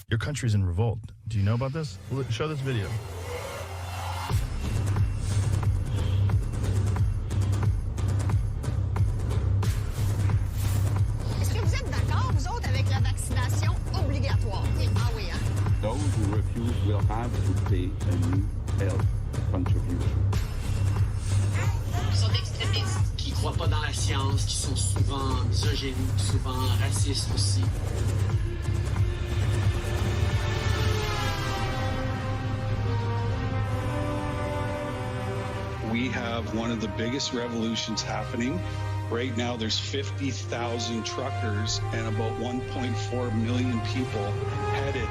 Your country's in revolt. Do you know about this? Show this video. Est-ce que vous êtes d'accord, vous autres, avec la vaccination obligatoire? Ah oui, hein? Those who refuse will have to pay a new health contribution. Ils sont extrémistes, qui ne croient pas dans la science, qui sont souvent misogynes, souvent racistes aussi. We have one of the biggest revolutions happening. Right now, there's 50,000 truckers and about 1.4 million people headed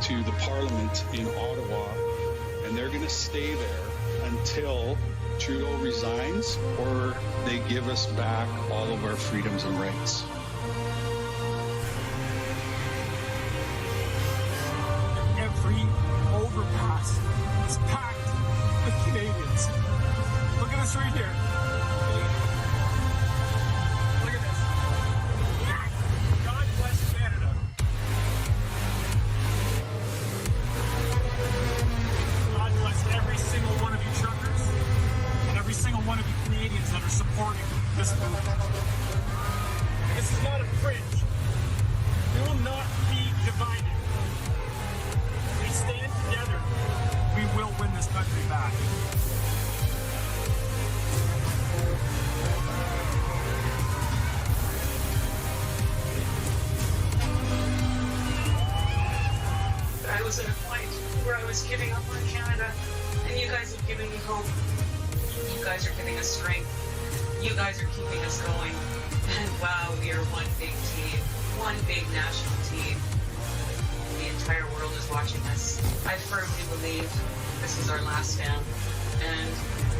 to the Parliament in Ottawa, and they're going to stay there until Trudeau resigns or they give us back all of our freedoms and rights. Every overpass is packed with Canadians. Look at us right here. Look at this. God bless Canada. God bless every single one of you truckers and every single one of you Canadians that are supporting this movement. This is not a fringe. We will not be divided. If we stand together, we will win this country back. I was at a point where I was giving up on Canada, and you guys have given me hope. You guys are giving us strength. You guys are keeping us going. And wow, we are one big team, one big national team. The entire world is watching us. I firmly believe this is our last stand, and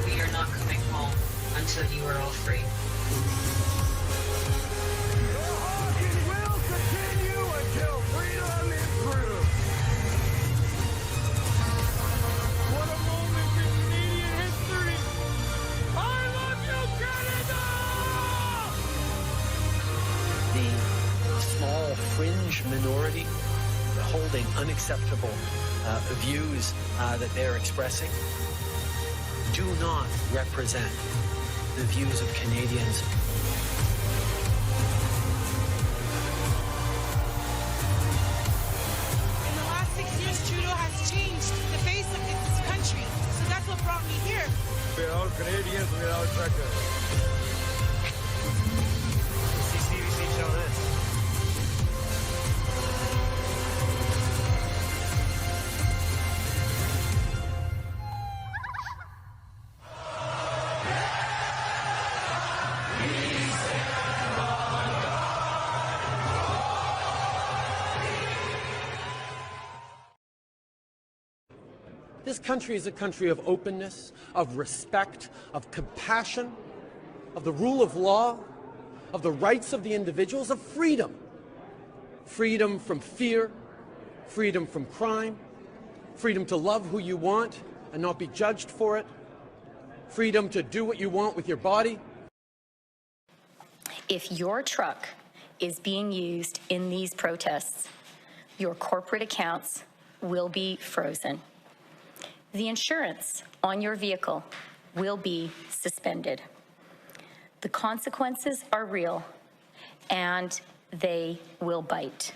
we are not coming home until you are all free. Will continue until freedom is proved. What a moment in Canadian history! I love you, Canada! The small fringe minority holding unacceptable views that they're expressing do not represent the views of Canadians. In the last 6 years, Trudeau has changed the face of this country. So that's what brought me here. We're all Canadians, we're all truckers. CCBC show this. This country is a country of openness, of respect, of compassion, of the rule of law, of the rights of the individuals, of freedom. Freedom from fear, freedom from crime, freedom to love who you want and not be judged for it, freedom to do what you want with your body. If your truck is being used in these protests, your corporate accounts will be frozen. The insurance on your vehicle will be suspended. The consequences are real, and they will bite.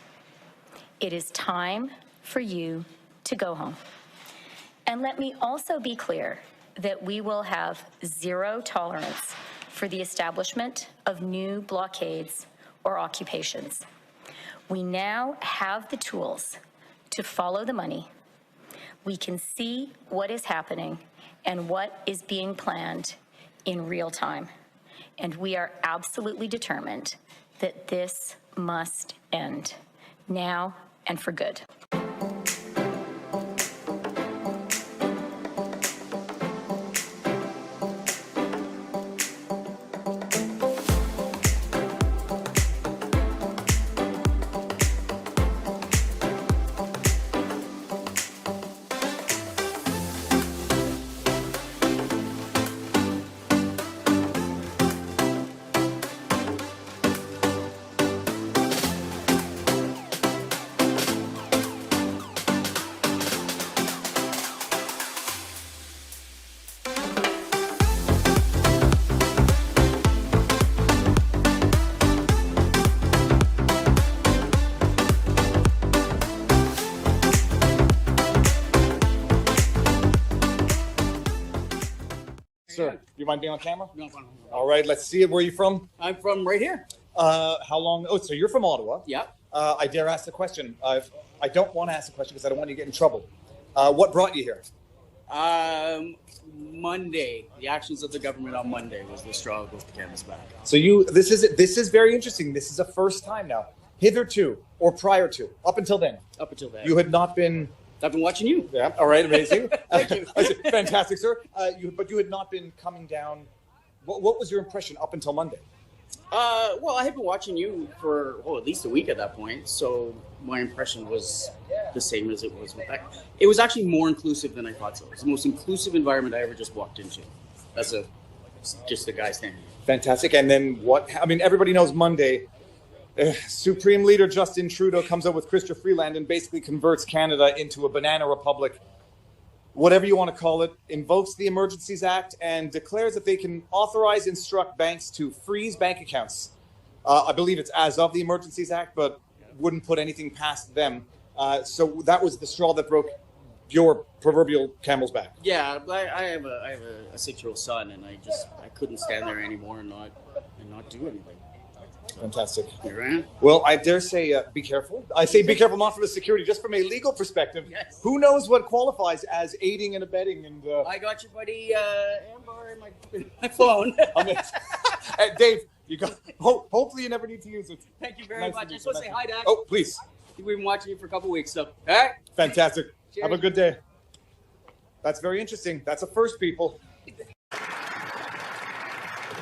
It is time for you to go home. And let me also be clear that we will have zero tolerance for the establishment of new blockades or occupations. We now have the tools to follow the money. We can see what is happening and what is being planned in real time. And we are absolutely determined that this must end now and for good. Sir, you mind being on camera? No. All right, let's see it. Where are you from? I'm from right here. How long? Oh, so you're from Ottawa? Yeah. I dare ask the question. I don't want to ask the question because I don't want you to get in trouble. What brought you here? Monday. The actions of the government on Monday was the straw that broke the camel's back. So this is very interesting. This is a first time now. Hitherto, or prior to, up until then. Up until then. You had not been... I've been watching you. Yeah, all right, amazing. Thank you. Fantastic, sir. But you had not been coming down. What was your impression up until Monday? Well, I had been watching you for at least a week at that point, so my impression was the same as it was with that. It was actually more inclusive than I thought so. It was the most inclusive environment I ever just walked into. That's just the guy standing. Fantastic. And then what? I mean, everybody knows Monday. Supreme Leader Justin Trudeau comes out with Chrystia Freeland and basically converts Canada into a banana republic, whatever you want to call it, invokes the Emergencies Act and declares that they can instruct banks to freeze bank accounts. I believe it's as of the Emergencies Act, but wouldn't put anything past them. So that was the straw that broke your proverbial camel's back. Yeah, I have a 6-year-old son, and I couldn't stand there anymore and not do anything. Fantastic. You're right. Well, I dare say be careful. I say be careful not from the security, just from a legal perspective. Yes. Who knows what qualifies as aiding and abetting? And I got your buddy Amber in my phone. Dave, you got. Hopefully, you never need to use it. Thank you very much. I just want to say hi, Dad. Oh, please. We've been watching you for a couple weeks, so. All right. Fantastic. Cheers. Have a good day. That's very interesting. That's a first, people.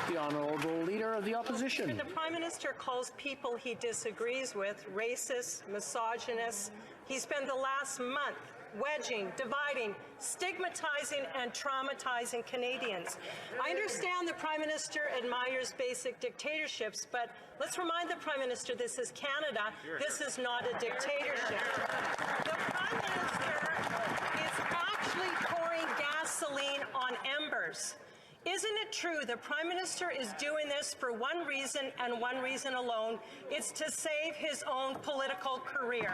The Honourable Leader of the Opposition. When the Prime Minister calls people he disagrees with racist, misogynist, he spent the last month wedging, dividing, stigmatizing and traumatizing Canadians. I understand the Prime Minister admires basic dictatorships, but let's remind the Prime Minister this is Canada. This is not a dictatorship. The Prime Minister is actually pouring gasoline on embers. Isn't it true the Prime Minister is doing this for one reason and one reason alone? It's to save his own political career.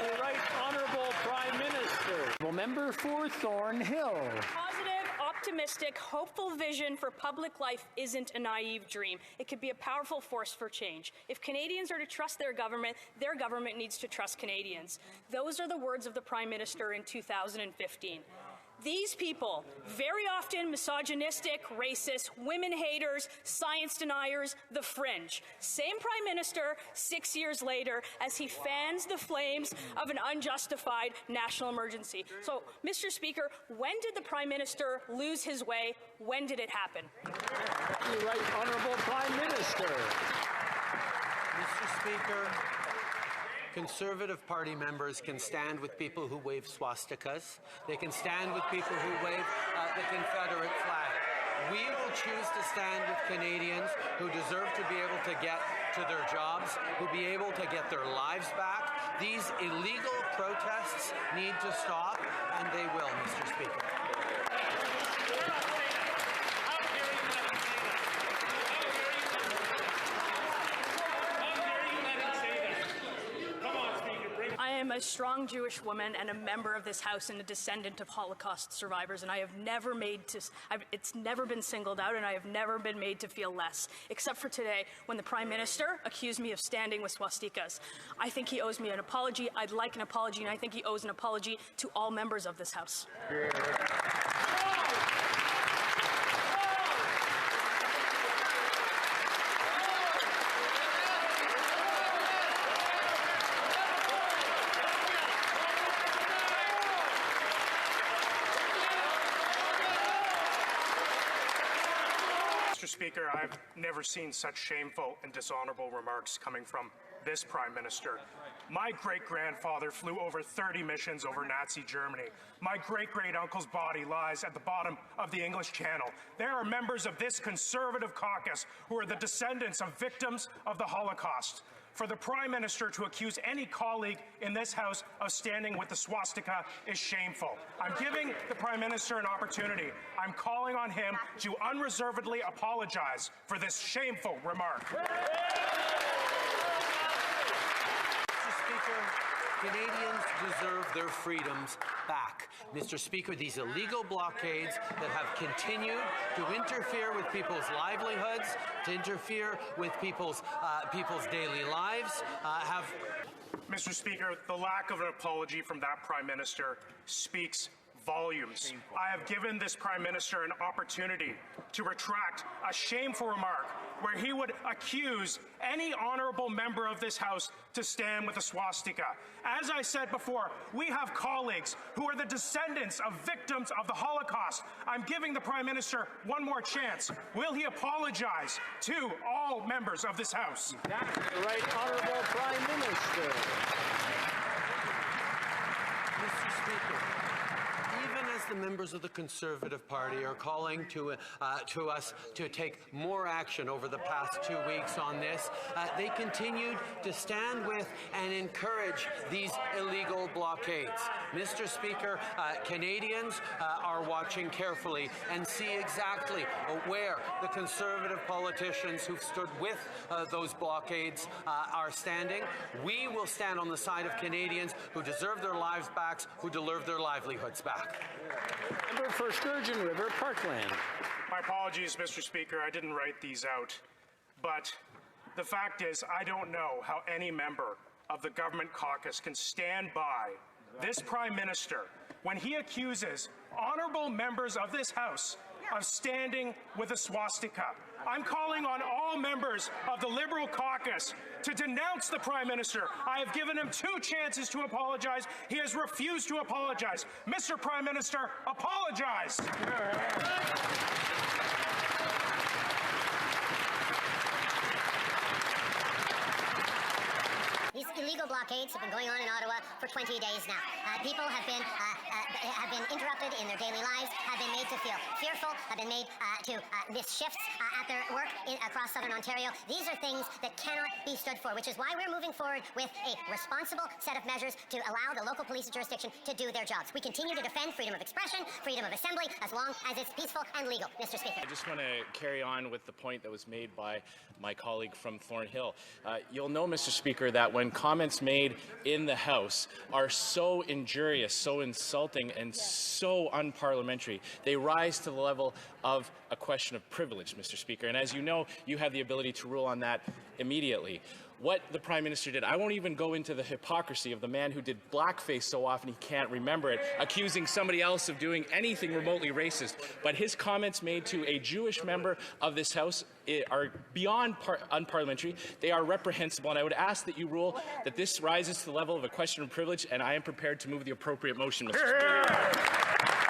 The Right Honourable Prime Minister. Member for Thornhill. Positive, optimistic, hopeful vision for public life isn't a naive dream. It could be a powerful force for change. If Canadians are to trust their government needs to trust Canadians. Those are the words of the Prime Minister in 2015. These people, very often misogynistic, racist, women haters, science deniers, the fringe. Same Prime Minister 6 years later as he fans the flames of an unjustified national emergency. So, Mr. Speaker, when did the Prime Minister lose his way? When did it happen? The Right Honourable Prime Minister. Mr. Speaker, Conservative Party members can stand with people who wave swastikas. They can stand with people who wave the Confederate flag. We will choose to stand with Canadians who deserve to be able to get to their jobs, who be able to get their lives back. These illegal protests need to stop, and they will, Mr. Speaker. I am a strong Jewish woman and a member of this House and a descendant of Holocaust survivors, and I have never it's never been singled out, and I have never been made to feel less, except for today when the Prime Minister accused me of standing with swastikas. I think he owes me an apology. I'd like an apology, and I think he owes an apology to all members of this House. Mr. Speaker, I've never seen such shameful and dishonorable remarks coming from this Prime Minister. My great-grandfather flew over 30 missions over Nazi Germany. My great-great-uncle's body lies at the bottom of the English Channel. There are members of this Conservative caucus who are the descendants of victims of the Holocaust. For the Prime Minister to accuse any colleague in this House of standing with the swastika is shameful. I'm giving the Prime Minister an opportunity. I'm calling on him to unreservedly apologize for this shameful remark. Mr. Speaker, Canadians deserve their freedoms back. Mr. Speaker, these illegal blockades that have continued to interfere with people's livelihoods, to interfere with people's daily lives, have... Mr. Speaker, the lack of an apology from that Prime Minister speaks volumes. I have given this Prime Minister an opportunity to retract a shameful remark where he would accuse any honorable member of this House to stand with a swastika. As I said before, we have colleagues who are the descendants of victims of the Holocaust. I'm giving the Prime Minister one more chance. Will he apologize to all members of this House? That's the right honourable Prime Minister. Mr. Speaker, even as the members of the Conservative Party are calling to us to take more action over the past 2 weeks on this, they continued to stand with and encourage these illegal blockades. Mr. Speaker, Canadians are watching carefully and see exactly where the Conservative politicians who've stood with those blockades are standing. We will stand on the side of Canadians who deserve their lives back, who deserve their livelihoods back. Member for Sturgeon River, Parkland. My apologies, Mr. Speaker. I didn't write these out. But the fact is, I don't know how any member of the government caucus can stand by this Prime Minister when he accuses honourable members of this House of standing with a swastika. I'm calling on all members of the Liberal caucus to denounce the Prime Minister. I have given him 2 chances to apologize. He has refused to apologize. Mr. Prime Minister, apologize. These illegal blockades have been going on in Ottawa for 20 days now. People have been interrupted in their daily lives, have been made to feel fearful, have been made to miss shifts at their work across southern Ontario. These are things that cannot be stood for, which is why we're moving forward with a responsible set of measures to allow the local police jurisdiction to do their jobs. We continue to defend freedom of expression, freedom of assembly, as long as it's peaceful and legal. Mr. Speaker. I just want to carry on with the point that was made by my colleague from Thornhill. You'll know, Mr. Speaker, that when comments made in the House are so injurious, so insulting, and so unparliamentary, they rise to the level of a question of privilege, Mr. Speaker. And as you know, you have the ability to rule on that immediately. What the Prime Minister did, I won't even go into the hypocrisy of the man who did blackface so often he can't remember it, accusing somebody else of doing anything remotely racist. But his comments made to a Jewish member of this House are beyond unparliamentary. They are reprehensible, and I would ask that you rule that this rises to the level of a question of privilege, and I am prepared to move the appropriate motion, Mr. Speaker.